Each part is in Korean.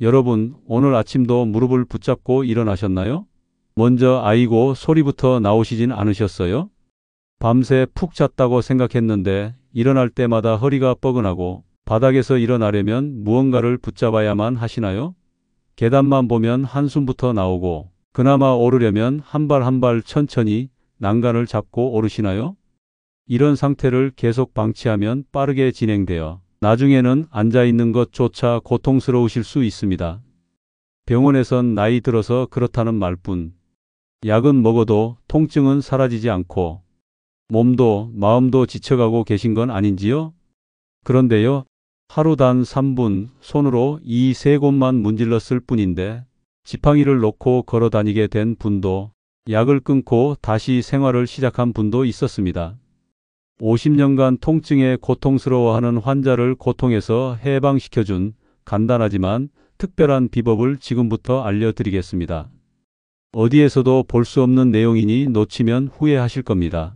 여러분, 오늘 아침도 무릎을 붙잡고 일어나셨나요? 먼저 아이고 소리부터 나오시진 않으셨어요? 밤새 푹 잤다고 생각했는데 일어날 때마다 허리가 뻐근하고 바닥에서 일어나려면 무언가를 붙잡아야만 하시나요? 계단만 보면 한숨부터 나오고 그나마 오르려면 한 발 한 발 천천히 난간을 잡고 오르시나요? 이런 상태를 계속 방치하면 빠르게 진행되어 나중에는 앉아있는 것조차 고통스러우실 수 있습니다. 병원에선 나이 들어서 그렇다는 말뿐. 약은 먹어도 통증은 사라지지 않고 몸도 마음도 지쳐가고 계신 건 아닌지요? 그런데요, 하루 단 3분 손으로 이 세 곳만 문질렀을 뿐인데 지팡이를 놓고 걸어 다니게 된 분도 약을 끊고 다시 생활을 시작한 분도 있었습니다. 50년간 통증에 고통스러워하는 환자를 고통에서 해방시켜준 간단하지만 특별한 비법을 지금부터 알려드리겠습니다. 어디에서도 볼 수 없는 내용이니 놓치면 후회하실 겁니다.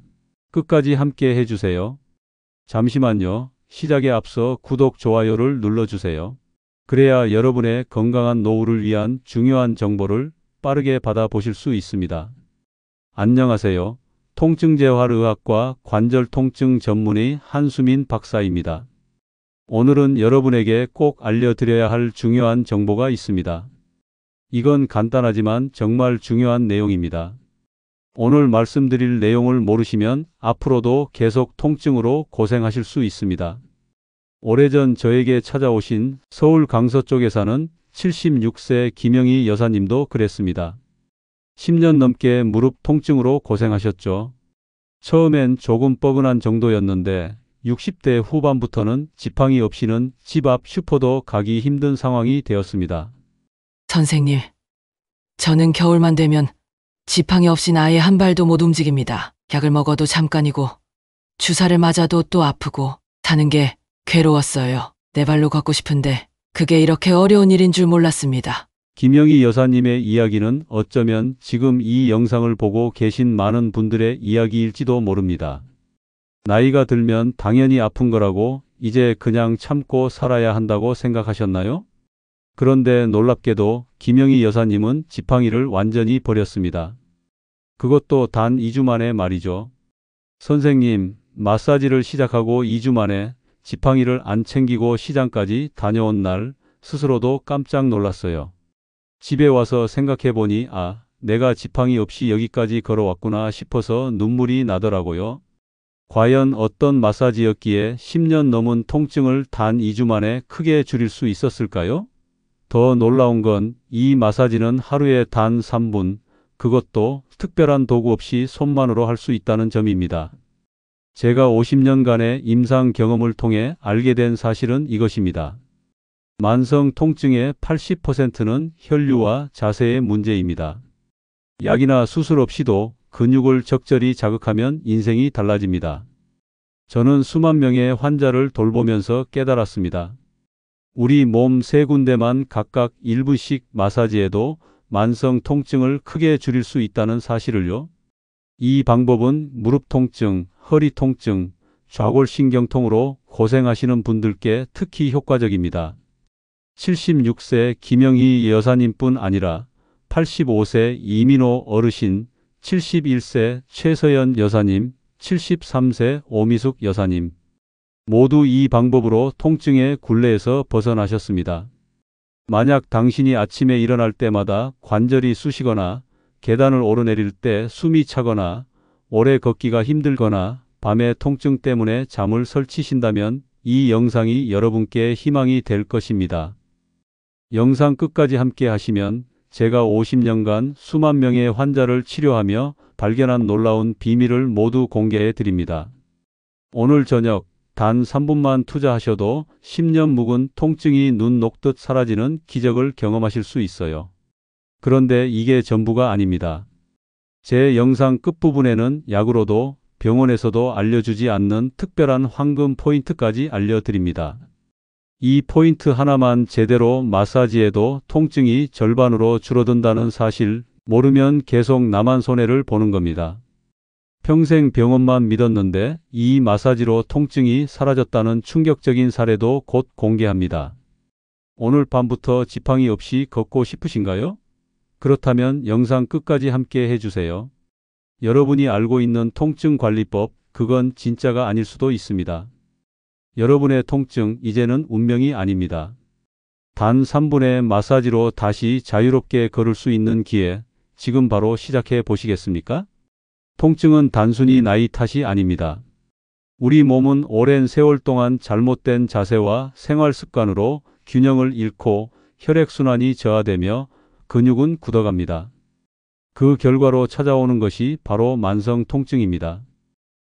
끝까지 함께 해주세요. 잠시만요. 시작에 앞서 구독, 좋아요를 눌러주세요. 그래야 여러분의 건강한 노후를 위한 중요한 정보를 빠르게 받아보실 수 있습니다. 안녕하세요. 통증재활의학과 관절 통증 전문의 한수민 박사입니다. 오늘은 여러분에게 꼭 알려드려야 할 중요한 정보가 있습니다. 이건 간단하지만 정말 중요한 내용입니다. 오늘 말씀드릴 내용을 모르시면 앞으로도 계속 통증으로 고생하실 수 있습니다. 오래전 저에게 찾아오신 서울 강서 쪽에 사는 76세 김영희 여사님도 그랬습니다. 10년 넘게 무릎 통증으로 고생하셨죠. 처음엔 조금 뻐근한 정도였는데 60대 후반부터는 지팡이 없이는 집 앞 슈퍼도 가기 힘든 상황이 되었습니다. 선생님, 저는 겨울만 되면 지팡이 없인 아예 한 발도 못 움직입니다. 약을 먹어도 잠깐이고 주사를 맞아도 또 아프고 사는 게 괴로웠어요. 내 발로 걷고 싶은데 그게 이렇게 어려운 일인 줄 몰랐습니다. 김영희 여사님의 이야기는 어쩌면 지금 이 영상을 보고 계신 많은 분들의 이야기일지도 모릅니다. 나이가 들면 당연히 아픈 거라고 이제 그냥 참고 살아야 한다고 생각하셨나요? 그런데 놀랍게도 김영희 여사님은 지팡이를 완전히 버렸습니다. 그것도 단 2주 만에 말이죠. 선생님, 마사지를 시작하고 2주 만에 지팡이를 안 챙기고 시장까지 다녀온 날 스스로도 깜짝 놀랐어요. 집에 와서 생각해보니 내가 지팡이 없이 여기까지 걸어왔구나 싶어서 눈물이 나더라고요. 과연 어떤 마사지였기에 10년 넘은 통증을 단 2주 만에 크게 줄일 수 있었을까요? 더 놀라운 건 이 마사지는 하루에 단 3분, 그것도 특별한 도구 없이 손만으로 할 수 있다는 점입니다. 제가 50년간의 임상 경험을 통해 알게 된 사실은 이것입니다. 만성 통증의 80%는 혈류와 자세의 문제입니다. 약이나 수술 없이도 근육을 적절히 자극하면 인생이 달라집니다. 저는 수만 명의 환자를 돌보면서 깨달았습니다. 우리 몸 세 군데만 각각 1분씩 마사지해도 만성 통증을 크게 줄일 수 있다는 사실을요. 이 방법은 무릎 통증, 허리 통증, 좌골신경통으로 고생하시는 분들께 특히 효과적입니다. 76세 김영희 여사님뿐 아니라 85세 이민호 어르신, 71세 최서연 여사님, 73세 오미숙 여사님 모두 이 방법으로 통증의 굴레에서 벗어나셨습니다. 만약 당신이 아침에 일어날 때마다 관절이 쑤시거나 계단을 오르내릴 때 숨이 차거나 오래 걷기가 힘들거나 밤에 통증 때문에 잠을 설치신다면 이 영상이 여러분께 희망이 될 것입니다. 영상 끝까지 함께 하시면 제가 50년간 수만 명의 환자를 치료하며 발견한 놀라운 비밀을 모두 공개해 드립니다. 오늘 저녁 단 3분만 투자하셔도 10년 묵은 통증이 눈 녹듯 사라지는 기적을 경험하실 수 있어요. 그런데 이게 전부가 아닙니다. 제 영상 끝부분에는 약으로도 병원에서도 알려주지 않는 특별한 황금 포인트까지 알려드립니다. 이 포인트 하나만 제대로 마사지해도 통증이 절반으로 줄어든다는 사실 모르면 계속 나만 손해를 보는 겁니다. 평생 병원만 믿었는데 이 마사지로 통증이 사라졌다는 충격적인 사례도 곧 공개합니다. 오늘 밤부터 지팡이 없이 걷고 싶으신가요? 그렇다면 영상 끝까지 함께 해주세요. 여러분이 알고 있는 통증 관리법, 그건 진짜가 아닐 수도 있습니다. 여러분의 통증, 이제는 운명이 아닙니다. 단 3분의 마사지로 다시 자유롭게 걸을 수 있는 기회, 지금 바로 시작해 보시겠습니까? 통증은 단순히 나이 탓이 아닙니다. 우리 몸은 오랜 세월 동안 잘못된 자세와 생활 습관으로 균형을 잃고 혈액순환이 저하되며 근육은 굳어갑니다. 그 결과로 찾아오는 것이 바로 만성 통증입니다.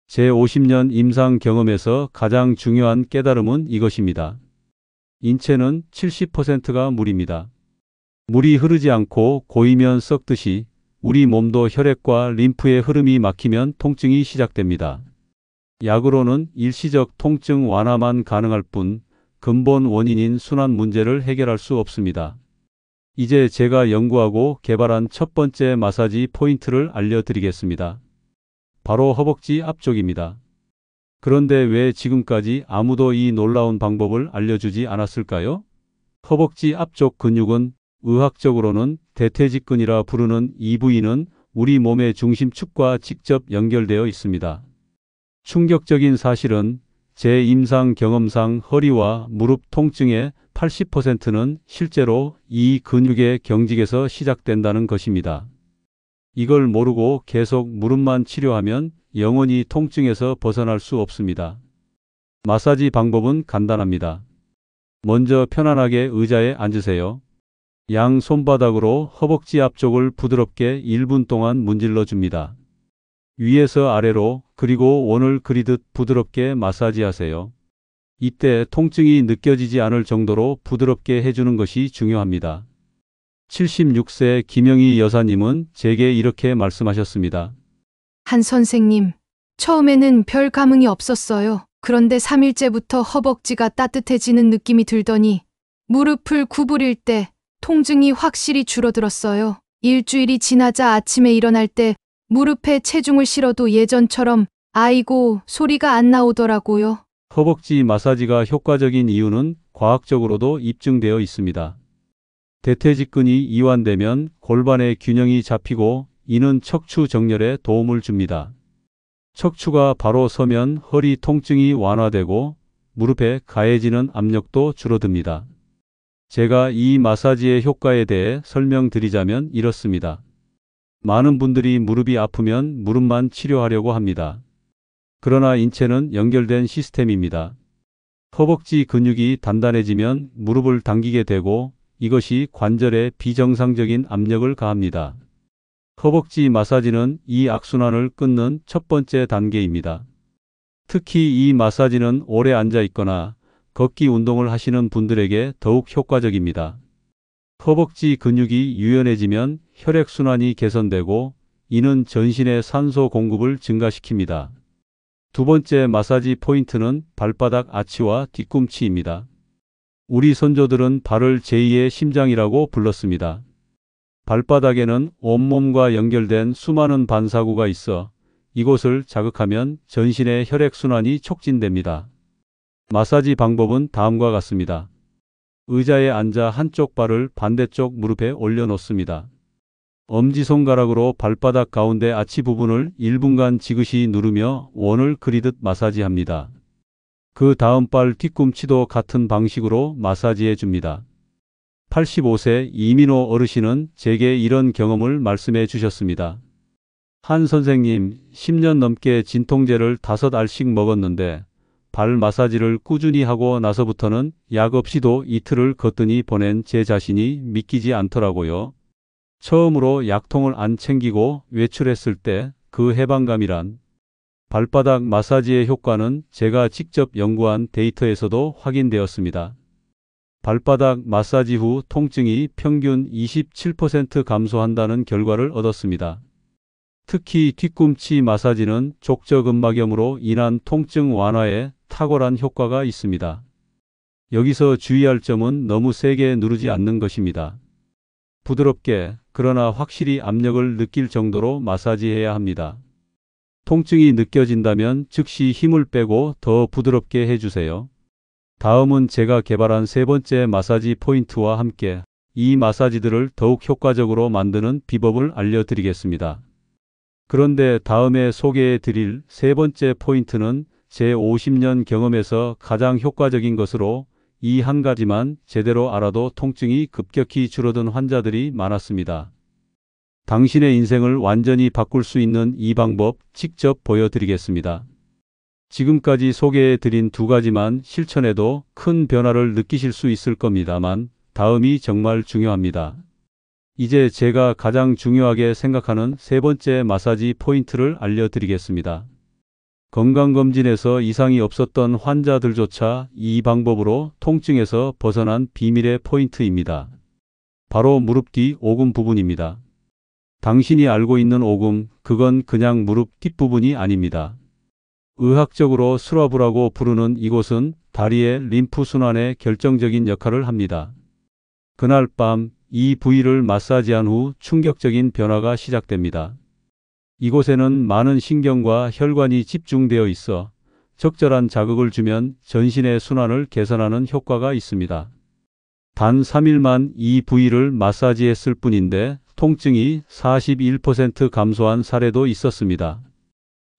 제 50년 임상 경험에서 가장 중요한 깨달음은 이것입니다. 인체는 70%가 물입니다. 물이 흐르지 않고 고이면 썩듯이 우리 몸도 혈액과 림프의 흐름이 막히면 통증이 시작됩니다. 약으로는 일시적 통증 완화만 가능할 뿐 근본 원인인 순환 문제를 해결할 수 없습니다. 이제 제가 연구하고 개발한 첫 번째 마사지 포인트를 알려드리겠습니다. 바로 허벅지 앞쪽입니다. 그런데 왜 지금까지 아무도 이 놀라운 방법을 알려주지 않았을까요? 허벅지 앞쪽 근육은 의학적으로는 대퇴직근이라 부르는 이 부위는 우리 몸의 중심축과 직접 연결되어 있습니다. 충격적인 사실은 제 임상 경험상 허리와 무릎 통증의 80%는 실제로 이 근육의 경직에서 시작된다는 것입니다. 이걸 모르고 계속 무릎만 치료하면 영원히 통증에서 벗어날 수 없습니다. 마사지 방법은 간단합니다. 먼저 편안하게 의자에 앉으세요. 양 손바닥으로 허벅지 앞쪽을 부드럽게 1분 동안 문질러 줍니다. 위에서 아래로 그리고 원을 그리듯 부드럽게 마사지하세요. 이때 통증이 느껴지지 않을 정도로 부드럽게 해주는 것이 중요합니다. 76세 김영희 여사님은 제게 이렇게 말씀하셨습니다. 한 선생님, 처음에는 별 감흥이 없었어요. 그런데 3일째부터 허벅지가 따뜻해지는 느낌이 들더니 무릎을 구부릴 때 통증이 확실히 줄어들었어요. 일주일이 지나자 아침에 일어날 때 무릎에 체중을 실어도 예전처럼 아이고 소리가 안 나오더라고요. 허벅지 마사지가 효과적인 이유는 과학적으로도 입증되어 있습니다. 대퇴직근이 이완되면 골반의 균형이 잡히고 이는 척추 정렬에 도움을 줍니다. 척추가 바로 서면 허리 통증이 완화되고 무릎에 가해지는 압력도 줄어듭니다. 제가 이 마사지의 효과에 대해 설명드리자면 이렇습니다. 많은 분들이 무릎이 아프면 무릎만 치료하려고 합니다. 그러나 인체는 연결된 시스템입니다. 허벅지 근육이 단단해지면 무릎을 당기게 되고 이것이 관절에 비정상적인 압력을 가합니다. 허벅지 마사지는 이 악순환을 끊는 첫 번째 단계입니다. 특히 이 마사지는 오래 앉아 있거나 걷기 운동을 하시는 분들에게 더욱 효과적입니다. 허벅지 근육이 유연해지면 혈액순환이 개선되고 이는 전신의 산소 공급을 증가시킵니다. 두 번째 마사지 포인트는 발바닥 아치와 뒤꿈치입니다. 우리 선조들은 발을 제2의 심장이라고 불렀습니다. 발바닥에는 온몸과 연결된 수많은 반사구가 있어 이곳을 자극하면 전신의 혈액순환이 촉진됩니다. 마사지 방법은 다음과 같습니다. 의자에 앉아 한쪽 발을 반대쪽 무릎에 올려놓습니다. 엄지손가락으로 발바닥 가운데 아치 부분을 1분간 지그시 누르며 원을 그리듯 마사지합니다. 그 다음 발 뒤꿈치도 같은 방식으로 마사지해 줍니다. 85세 이민호 어르신은 제게 이런 경험을 말씀해 주셨습니다. 한 선생님, 10년 넘게 진통제를 5알씩 먹었는데 발 마사지를 꾸준히 하고 나서부터는 약 없이도 이틀을 거뜬히 보낸 제 자신이 믿기지 않더라고요. 처음으로 약통을 안 챙기고 외출했을 때 그 해방감이란. 발바닥 마사지의 효과는 제가 직접 연구한 데이터에서도 확인되었습니다. 발바닥 마사지 후 통증이 평균 27% 감소한다는 결과를 얻었습니다. 특히 뒤꿈치 마사지는 족저근막염으로 인한 통증 완화에 탁월한 효과가 있습니다. 여기서 주의할 점은 너무 세게 누르지 않는 것입니다. 부드럽게, 그러나 확실히 압력을 느낄 정도로 마사지해야 합니다. 통증이 느껴진다면 즉시 힘을 빼고 더 부드럽게 해주세요. 다음은 제가 개발한 세 번째 마사지 포인트와 함께 이 마사지들을 더욱 효과적으로 만드는 비법을 알려드리겠습니다. 그런데 다음에 소개해 드릴 세 번째 포인트는 제 50년 경험에서 가장 효과적인 것으로 이 한 가지만 제대로 알아도 통증이 급격히 줄어든 환자들이 많았습니다. 당신의 인생을 완전히 바꿀 수 있는 이 방법 직접 보여드리겠습니다. 지금까지 소개해 드린 두 가지만 실천해도 큰 변화를 느끼실 수 있을 겁니다만 다음이 정말 중요합니다. 이제 제가 가장 중요하게 생각하는 세 번째 마사지 포인트를 알려드리겠습니다. 건강검진에서 이상이 없었던 환자들조차 이 방법으로 통증에서 벗어난 비밀의 포인트입니다. 바로 무릎 뒤 오금 부분입니다. 당신이 알고 있는 오금, 그건 그냥 무릎 뒷부분이 아닙니다. 의학적으로 수라부라고 부르는 이곳은 다리의 림프 순환에 결정적인 역할을 합니다. 그날 밤 이 부위를 마사지한 후 충격적인 변화가 시작됩니다. 이곳에는 많은 신경과 혈관이 집중되어 있어 적절한 자극을 주면 전신의 순환을 개선하는 효과가 있습니다. 단 3일만 이 부위를 마사지했을 뿐인데 통증이 41% 감소한 사례도 있었습니다.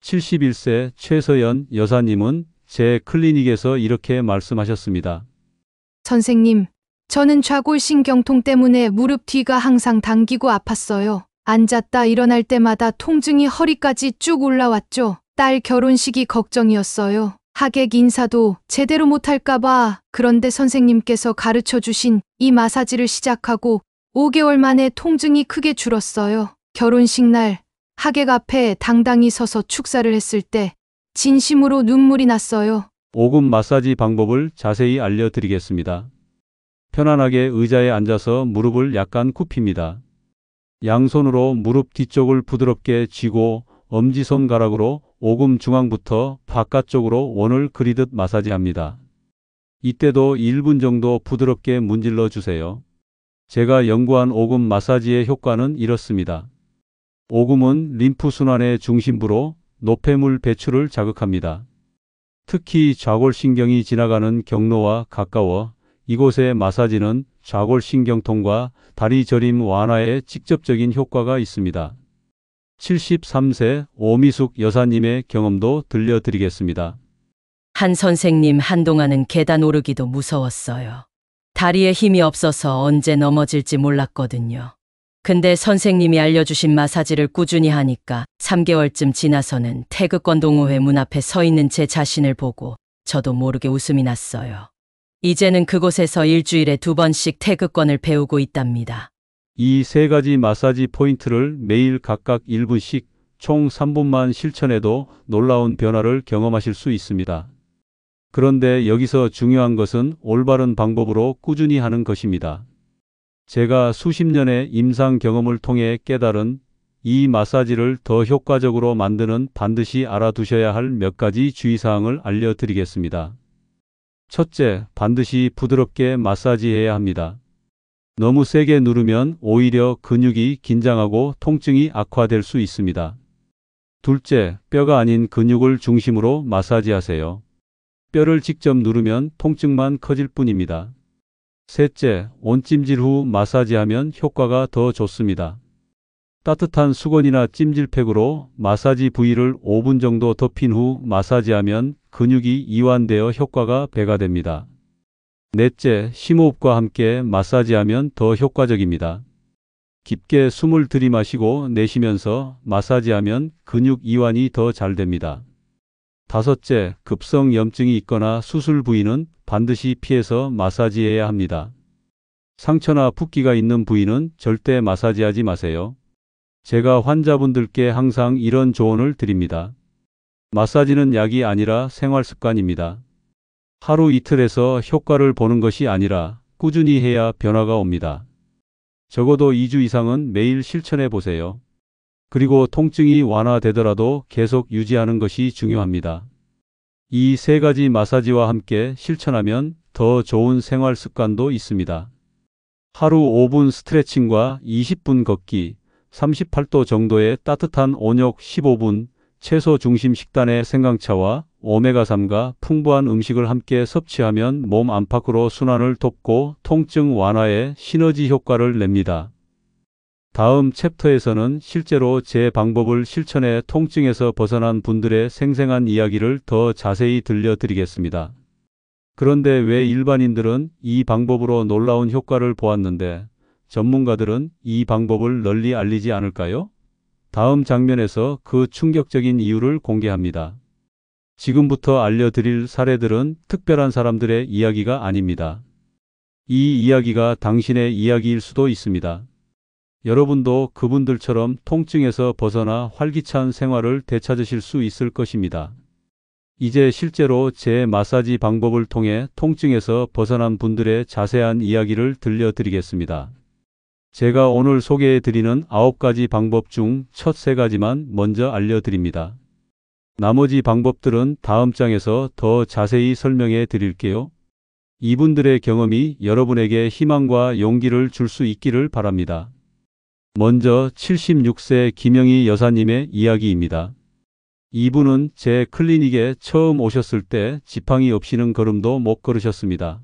71세 최서연 여사님은 제 클리닉에서 이렇게 말씀하셨습니다. 선생님, 저는 좌골신경통 때문에 무릎 뒤가 항상 당기고 아팠어요. 앉았다 일어날 때마다 통증이 허리까지 쭉 올라왔죠. 딸 결혼식이 걱정이었어요. 하객 인사도 제대로 못할까봐. 그런데 선생님께서 가르쳐 주신 이 마사지를 시작하고 5개월 만에 통증이 크게 줄었어요. 결혼식 날 하객 앞에 당당히 서서 축사를 했을 때 진심으로 눈물이 났어요. 오금 마사지 방법을 자세히 알려드리겠습니다. 편안하게 의자에 앉아서 무릎을 약간 굽힙니다. 양손으로 무릎 뒤쪽을 부드럽게 쥐고 엄지손가락으로 오금 중앙부터 바깥쪽으로 원을 그리듯 마사지합니다. 이때도 1분 정도 부드럽게 문질러 주세요. 제가 연구한 오금 마사지의 효과는 이렇습니다. 오금은 림프 순환의 중심부로 노폐물 배출을 자극합니다. 특히 좌골신경이 지나가는 경로와 가까워 이곳의 마사지는 좌골신경통과 다리 저림 완화에 직접적인 효과가 있습니다. 73세 오미숙 여사님의 경험도 들려드리겠습니다. 한 선생님, 한동안은 계단 오르기도 무서웠어요. 다리에 힘이 없어서 언제 넘어질지 몰랐거든요. 근데 선생님이 알려주신 마사지를 꾸준히 하니까 3개월쯤 지나서는 태극권 동호회 문 앞에 서 있는 제 자신을 보고 저도 모르게 웃음이 났어요. 이제는 그곳에서 일주일에 2번씩 태극권을 배우고 있답니다. 이 세 가지 마사지 포인트를 매일 각각 1분씩 총 3분만 실천해도 놀라운 변화를 경험하실 수 있습니다. 그런데 여기서 중요한 것은 올바른 방법으로 꾸준히 하는 것입니다. 제가 수십 년의 임상 경험을 통해 깨달은 이 마사지를 더 효과적으로 만드는 반드시 알아두셔야 할 몇 가지 주의사항을 알려드리겠습니다. 첫째, 반드시 부드럽게 마사지해야 합니다. 너무 세게 누르면 오히려 근육이 긴장하고 통증이 악화될 수 있습니다. 둘째, 뼈가 아닌 근육을 중심으로 마사지하세요. 뼈를 직접 누르면 통증만 커질 뿐입니다. 셋째, 온찜질 후 마사지하면 효과가 더 좋습니다. 따뜻한 수건이나 찜질팩으로 마사지 부위를 5분 정도 덮인 후 마사지하면 근육이 이완되어 효과가 배가 됩니다. 넷째, 심호흡과 함께 마사지하면 더 효과적입니다. 깊게 숨을 들이마시고 내쉬면서 마사지하면 근육 이완이 더 잘 됩니다. 다섯째, 급성 염증이 있거나 수술 부위는 반드시 피해서 마사지해야 합니다. 상처나 붓기가 있는 부위는 절대 마사지하지 마세요. 제가 환자분들께 항상 이런 조언을 드립니다. 마사지는 약이 아니라 생활 습관입니다. 하루 이틀에서 효과를 보는 것이 아니라 꾸준히 해야 변화가 옵니다. 적어도 2주 이상은 매일 실천해 보세요. 그리고 통증이 완화되더라도 계속 유지하는 것이 중요합니다. 이 세 가지 마사지와 함께 실천하면 더 좋은 생활 습관도 있습니다. 하루 5분 스트레칭과 20분 걷기, 38도 정도의 따뜻한 온욕 15분, 채소 중심 식단의 생강차와 오메가3가 풍부한 음식을 함께 섭취하면 몸 안팎으로 순환을 돕고 통증 완화에 시너지 효과를 냅니다. 다음 챕터에서는 실제로 제 방법을 실천해 통증에서 벗어난 분들의 생생한 이야기를 더 자세히 들려드리겠습니다. 그런데 왜 일반인들은 이 방법으로 놀라운 효과를 보았는데 전문가들은 이 방법을 널리 알리지 않을까요? 다음 장면에서 그 충격적인 이유를 공개합니다. 지금부터 알려드릴 사례들은 특별한 사람들의 이야기가 아닙니다. 이 이야기가 당신의 이야기일 수도 있습니다. 여러분도 그분들처럼 통증에서 벗어나 활기찬 생활을 되찾으실 수 있을 것입니다. 이제 실제로 제 마사지 방법을 통해 통증에서 벗어난 분들의 자세한 이야기를 들려드리겠습니다. 제가 오늘 소개해드리는 9가지 방법 중 첫 3가지만 먼저 알려드립니다. 나머지 방법들은 다음 장에서 더 자세히 설명해 드릴게요. 이분들의 경험이 여러분에게 희망과 용기를 줄 수 있기를 바랍니다. 먼저 76세 김영희 여사님의 이야기입니다. 이분은 제 클리닉에 처음 오셨을 때 지팡이 없이는 걸음도 못 걸으셨습니다.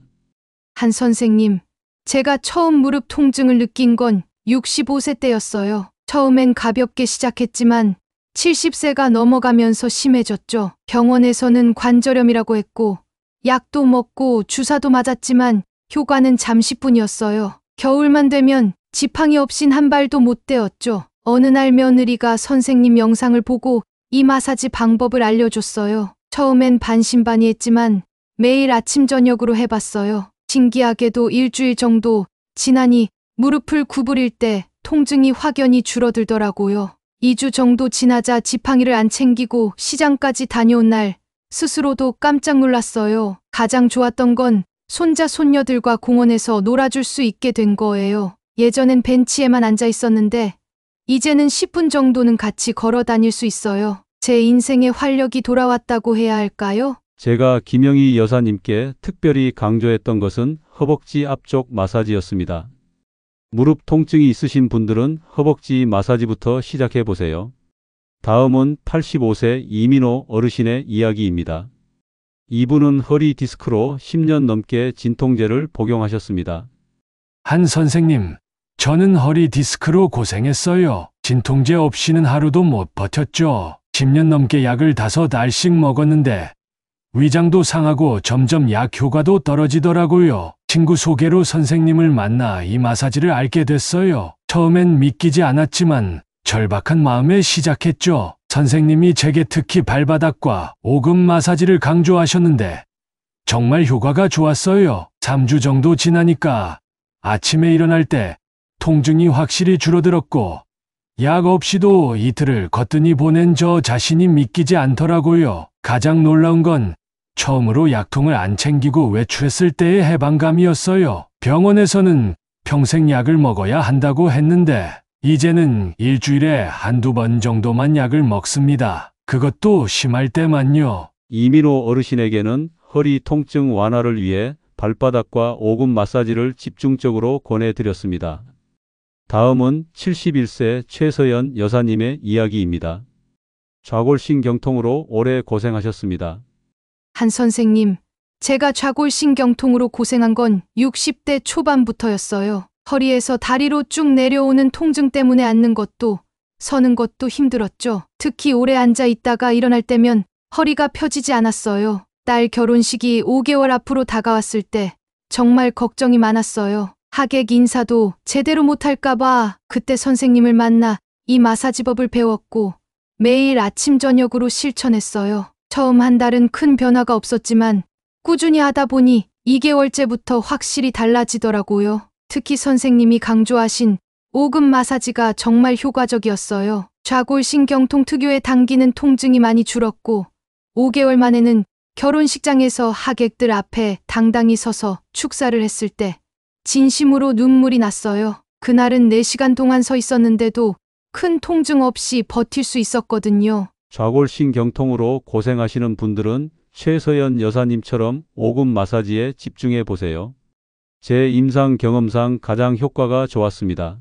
한 선생님, 제가 처음 무릎 통증을 느낀 건 65세 때였어요. 처음엔 가볍게 시작했지만 70세가 넘어가면서 심해졌죠. 병원에서는 관절염이라고 했고 약도 먹고 주사도 맞았지만 효과는 잠시뿐이었어요. 겨울만 되면 지팡이 없인 한 발도 못 떼었죠. 어느 날 며느리가 선생님 영상을 보고 이 마사지 방법을 알려줬어요. 처음엔 반신반의했지만 매일 아침 저녁으로 해봤어요. 신기하게도 일주일 정도 지나니 무릎을 구부릴 때 통증이 확연히 줄어들더라고요. 2주 정도 지나자 지팡이를 안 챙기고 시장까지 다녀온 날 스스로도 깜짝 놀랐어요. 가장 좋았던 건 손자 손녀들과 공원에서 놀아줄 수 있게 된 거예요. 예전엔 벤치에만 앉아 있었는데 이제는 10분 정도는 같이 걸어 다닐 수 있어요. 제 인생에 활력이 돌아왔다고 해야 할까요? 제가 김영희 여사님께 특별히 강조했던 것은 허벅지 앞쪽 마사지였습니다. 무릎 통증이 있으신 분들은 허벅지 마사지부터 시작해 보세요. 다음은 85세 이민호 어르신의 이야기입니다. 이분은 허리 디스크로 10년 넘게 진통제를 복용하셨습니다. 한 선생님, 저는 허리 디스크로 고생했어요. 진통제 없이는 하루도 못 버텼죠. 10년 넘게 약을 5알씩 먹었는데 위장도 상하고 점점 약 효과도 떨어지더라고요. 친구 소개로 선생님을 만나 이 마사지를 알게 됐어요. 처음엔 믿기지 않았지만 절박한 마음에 시작했죠. 선생님이 제게 특히 발바닥과 오금 마사지를 강조하셨는데 정말 효과가 좋았어요. 3주 정도 지나니까 아침에 일어날 때 통증이 확실히 줄어들었고 약 없이도 이틀을 거뜬히 보낸 저 자신이 믿기지 않더라고요. 가장 놀라운 건 처음으로 약통을 안 챙기고 외출했을 때의 해방감이었어요. 병원에서는 평생 약을 먹어야 한다고 했는데 이제는 일주일에 1~2번 정도만 약을 먹습니다. 그것도 심할 때만요. 이민호 어르신에게는 허리 통증 완화를 위해 발바닥과 오금 마사지를 집중적으로 권해드렸습니다. 다음은 71세 최서연 여사님의 이야기입니다. 좌골신경통으로 오래 고생하셨습니다. 한 선생님, 제가 좌골신경통으로 고생한 건 60대 초반부터였어요. 허리에서 다리로 쭉 내려오는 통증 때문에 앉는 것도 서는 것도 힘들었죠. 특히 오래 앉아 있다가 일어날 때면 허리가 펴지지 않았어요. 딸 결혼식이 5개월 앞으로 다가왔을 때 정말 걱정이 많았어요. 하객 인사도 제대로 못할까봐 그때 선생님을 만나 이 마사지법을 배웠고 매일 아침 저녁으로 실천했어요. 처음 한 달은 큰 변화가 없었지만 꾸준히 하다 보니 2개월째부터 확실히 달라지더라고요. 특히 선생님이 강조하신 오금 마사지가 정말 효과적이었어요. 좌골신경통 특유의 당기는 통증이 많이 줄었고 5개월 만에는 결혼식장에서 하객들 앞에 당당히 서서 축사를 했을 때 진심으로 눈물이 났어요. 그날은 4시간 동안 서 있었는데도 큰 통증 없이 버틸 수 있었거든요. 좌골신경통으로 고생하시는 분들은 최서연 여사님처럼 오금 마사지에 집중해 보세요. 제 임상 경험상 가장 효과가 좋았습니다.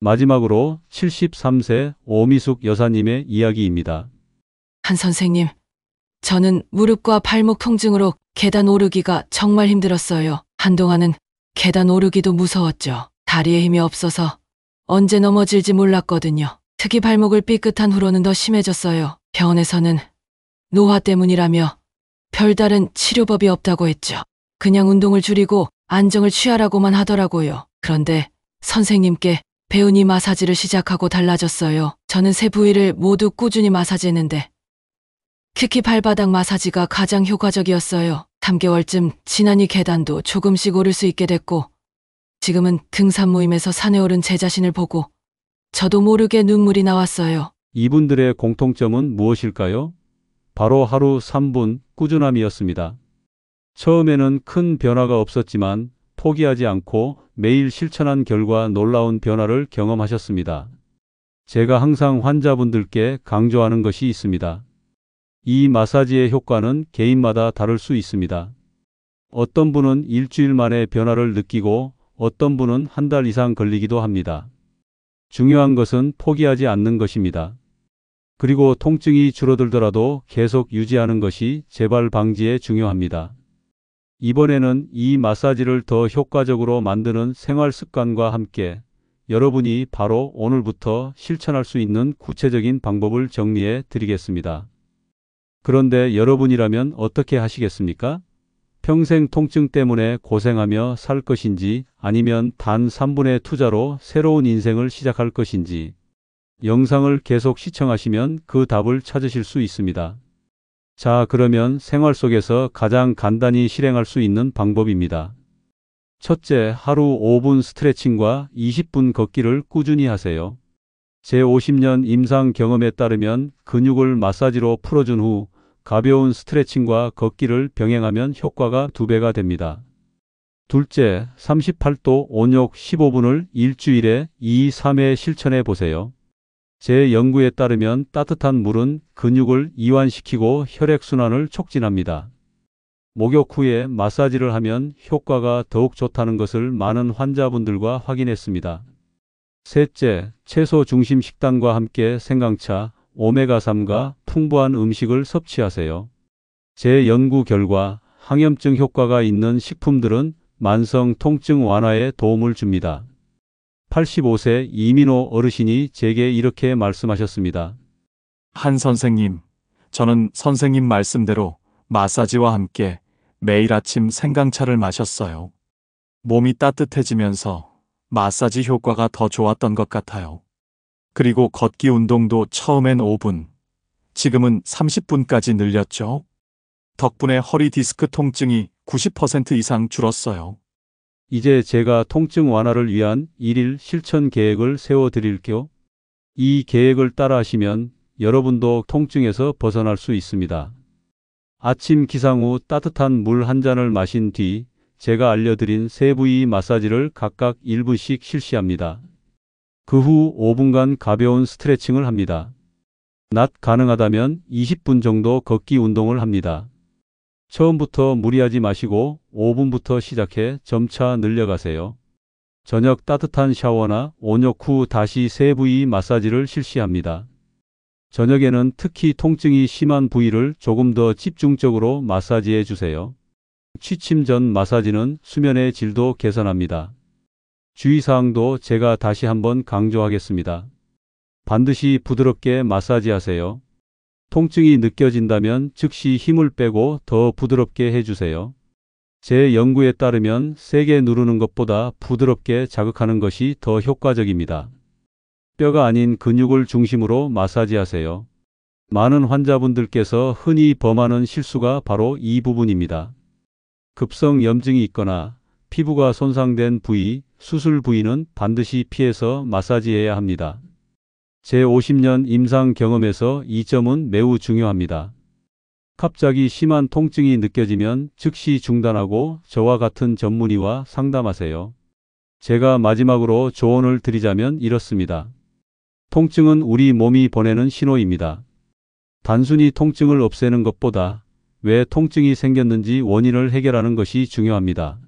마지막으로 73세 오미숙 여사님의 이야기입니다. 한 선생님, 저는 무릎과 발목 통증으로 계단 오르기가 정말 힘들었어요. 한동안은 계단 오르기도 무서웠죠. 다리에 힘이 없어서 언제 넘어질지 몰랐거든요. 특히 발목을 삐끗한 후로는 더 심해졌어요. 병원에서는 노화 때문이라며 별다른 치료법이 없다고 했죠. 그냥 운동을 줄이고 안정을 취하라고만 하더라고요. 그런데 선생님께 배운 이 마사지를 시작하고 달라졌어요. 저는 세 부위를 모두 꾸준히 마사지했는데 특히 발바닥 마사지가 가장 효과적이었어요. 3개월쯤 지나니 계단도 조금씩 오를 수 있게 됐고 지금은 등산 모임에서 산에 오른 제 자신을 보고 저도 모르게 눈물이 나왔어요. 이분들의 공통점은 무엇일까요? 바로 하루 3분 꾸준함이었습니다. 처음에는 큰 변화가 없었지만 포기하지 않고 매일 실천한 결과 놀라운 변화를 경험하셨습니다. 제가 항상 환자분들께 강조하는 것이 있습니다. 이 마사지의 효과는 개인마다 다를 수 있습니다. 어떤 분은 일주일 만에 변화를 느끼고 어떤 분은 한 달 이상 걸리기도 합니다. 중요한 것은 포기하지 않는 것입니다. 그리고 통증이 줄어들더라도 계속 유지하는 것이 재발 방지에 중요합니다. 이번에는 이 마사지를 더 효과적으로 만드는 생활 습관과 함께 여러분이 바로 오늘부터 실천할 수 있는 구체적인 방법을 정리해 드리겠습니다. 그런데 여러분이라면 어떻게 하시겠습니까? 평생 통증 때문에 고생하며 살 것인지 아니면 단 3분의 투자로 새로운 인생을 시작할 것인지 영상을 계속 시청하시면 그 답을 찾으실 수 있습니다. 자, 그러면 생활 속에서 가장 간단히 실행할 수 있는 방법입니다. 첫째, 하루 5분 스트레칭과 20분 걷기를 꾸준히 하세요. 제 50년 임상 경험에 따르면 근육을 마사지로 풀어준 후 가벼운 스트레칭과 걷기를 병행하면 효과가 2배가 됩니다. 둘째, 38도 온욕 15분을 일주일에 2, 3회 실천해 보세요. 제 연구에 따르면 따뜻한 물은 근육을 이완시키고 혈액순환을 촉진합니다. 목욕 후에 마사지를 하면 효과가 더욱 좋다는 것을 많은 환자분들과 확인했습니다. 셋째, 채소 중심 식단과 함께 생강차, 오메가3가 풍부한 음식을 섭취하세요. 제 연구 결과 항염증 효과가 있는 식품들은 만성 통증 완화에 도움을 줍니다. 85세 이민호 어르신이 제게 이렇게 말씀하셨습니다. 한 선생님, 저는 선생님 말씀대로 마사지와 함께 매일 아침 생강차를 마셨어요. 몸이 따뜻해지면서 마사지 효과가 더 좋았던 것 같아요. 그리고 걷기 운동도 처음엔 5분, 지금은 30분까지 늘렸죠. 덕분에 허리 디스크 통증이 90% 이상 줄었어요. 이제 제가 통증 완화를 위한 1일 실천 계획을 세워 드릴게요. 이 계획을 따라 하시면 여러분도 통증에서 벗어날 수 있습니다. 아침 기상 후 따뜻한 물 한 잔을 마신 뒤 제가 알려드린 세 부위 마사지를 각각 1분씩 실시합니다. 그 후 5분간 가벼운 스트레칭을 합니다. 낮 가능하다면 20분 정도 걷기 운동을 합니다. 처음부터 무리하지 마시고 5분부터 시작해 점차 늘려가세요. 저녁 따뜻한 샤워나 온욕 후 다시 세 부위 마사지를 실시합니다. 저녁에는 특히 통증이 심한 부위를 조금 더 집중적으로 마사지해 주세요. 취침 전 마사지는 수면의 질도 개선합니다. 주의사항도 제가 다시 한번 강조하겠습니다. 반드시 부드럽게 마사지하세요. 통증이 느껴진다면 즉시 힘을 빼고 더 부드럽게 해주세요. 제 연구에 따르면 세게 누르는 것보다 부드럽게 자극하는 것이 더 효과적입니다. 뼈가 아닌 근육을 중심으로 마사지하세요. 많은 환자분들께서 흔히 범하는 실수가 바로 이 부분입니다. 급성 염증이 있거나 피부가 손상된 부위, 수술 부위는 반드시 피해서 마사지해야 합니다. 제 50년 임상 경험에서 이 점은 매우 중요합니다. 갑자기 심한 통증이 느껴지면 즉시 중단하고 저와 같은 전문의와 상담하세요. 제가 마지막으로 조언을 드리자면 이렇습니다. 통증은 우리 몸이 보내는 신호입니다. 단순히 통증을 없애는 것보다 왜 통증이 생겼는지 원인을 해결하는 것이 중요합니다.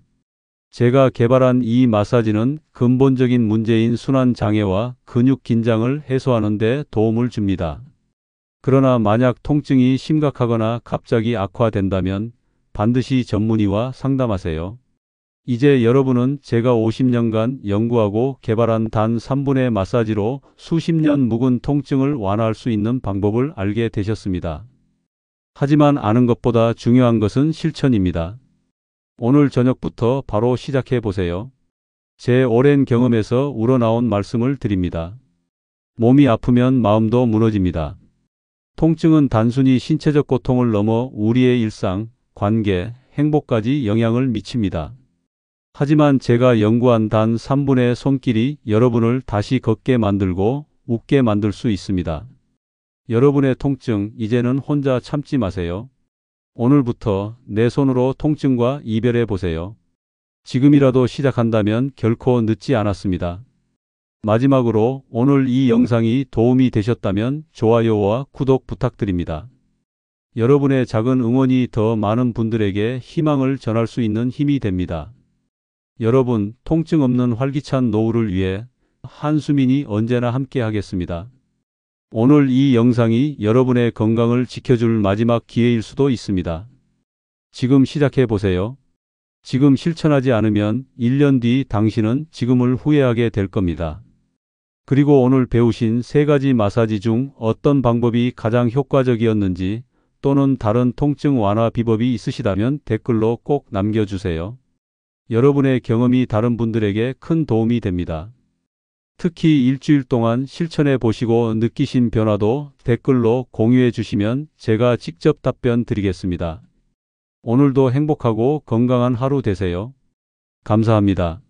제가 개발한 이 마사지는 근본적인 문제인 순환 장애와 근육 긴장을 해소하는 데 도움을 줍니다. 그러나 만약 통증이 심각하거나 갑자기 악화된다면 반드시 전문의와 상담하세요. 이제 여러분은 제가 50년간 연구하고 개발한 단 3분의 마사지로 수십 년 묵은 통증을 완화할 수 있는 방법을 알게 되셨습니다. 하지만 아는 것보다 중요한 것은 실천입니다. 오늘 저녁부터 바로 시작해 보세요. 제 오랜 경험에서 우러나온 말씀을 드립니다. 몸이 아프면 마음도 무너집니다. 통증은 단순히 신체적 고통을 넘어 우리의 일상, 관계, 행복까지 영향을 미칩니다. 하지만 제가 연구한 단 3분의 손길이 여러분을 다시 걷게 만들고 웃게 만들 수 있습니다. 여러분의 통증, 이제는 혼자 참지 마세요. 오늘부터 내 손으로 통증과 이별해 보세요. 지금이라도 시작한다면 결코 늦지 않았습니다. 마지막으로 오늘 이 영상이 도움이 되셨다면 좋아요와 구독 부탁드립니다. 여러분의 작은 응원이 더 많은 분들에게 희망을 전할 수 있는 힘이 됩니다. 여러분, 통증 없는 활기찬 노후를 위해 한수민이 언제나 함께 하겠습니다. 오늘 이 영상이 여러분의 건강을 지켜줄 마지막 기회일 수도 있습니다. 지금 시작해 보세요. 지금 실천하지 않으면 1년 뒤 당신은 지금을 후회하게 될 겁니다. 그리고 오늘 배우신 3가지 마사지 중 어떤 방법이 가장 효과적이었는지 또는 다른 통증 완화 비법이 있으시다면 댓글로 꼭 남겨주세요. 여러분의 경험이 다른 분들에게 큰 도움이 됩니다. 특히 일주일 동안 실천해 보시고 느끼신 변화도 댓글로 공유해 주시면 제가 직접 답변 드리겠습니다. 오늘도 행복하고 건강한 하루 되세요. 감사합니다.